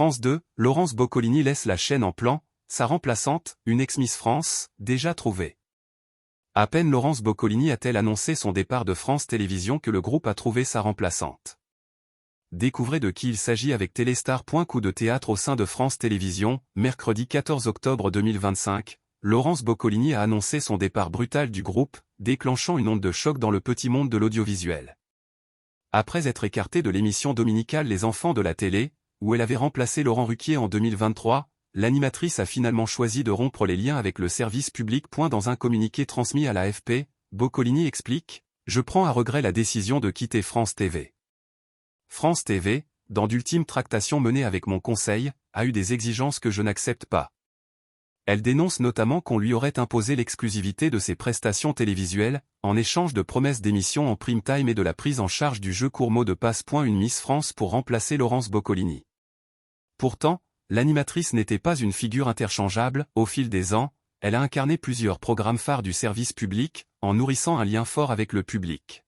France 2, Laurence Boccolini laisse la chaîne en plan, sa remplaçante, une ex-Miss France, déjà trouvée. À peine Laurence Boccolini a-t-elle annoncé son départ de France Télévisions que le groupe a trouvé sa remplaçante. Découvrez de qui il s'agit avec Téléstar. Coup de théâtre au sein de France Télévisions, mercredi 14 octobre 2025, Laurence Boccolini a annoncé son départ brutal du groupe, déclenchant une onde de choc dans le petit monde de l'audiovisuel. Après être écartée de l'émission dominicale Les Enfants de la télé, où elle avait remplacé Laurent Ruquier en 2023, l'animatrice a finalement choisi de rompre les liens avec le service public. Dans un communiqué transmis à l'AFP, Boccolini explique « Je prends à regret la décision de quitter France TV. France TV, dans d'ultimes tractations menées avec mon conseil, a eu des exigences que je n'accepte pas. » Elle dénonce notamment qu'on lui aurait imposé l'exclusivité de ses prestations télévisuelles, en échange de promesses d'émissions en prime time et de la prise en charge du jeu court mot de passe. Une Miss France pour remplacer Laurence Boccolini. Pourtant, l'animatrice n'était pas une figure interchangeable. Au fil des ans, elle a incarné plusieurs programmes phares du service public, en nourrissant un lien fort avec le public.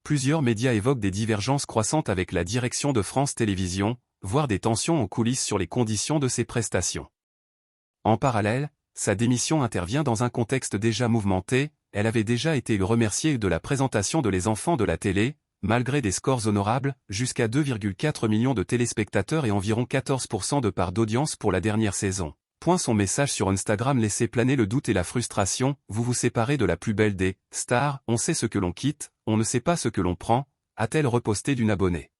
Plusieurs médias évoquent des divergences croissantes avec la direction de France Télévisions, voire des tensions en coulisses sur les conditions de ses prestations. En parallèle, sa démission intervient dans un contexte déjà mouvementé. Elle avait déjà été remerciée de la présentation de Les Enfants de la télé, malgré des scores honorables, jusqu'à 2,4 millions de téléspectateurs et environ 14% de part d'audience pour la dernière saison. Son message sur Instagram laissait planer le doute et la frustration. Vous vous séparez de la plus belle des stars, on sait ce que l'on quitte, on ne sait pas ce que l'on prend, a-t-elle reposté d'une abonnée.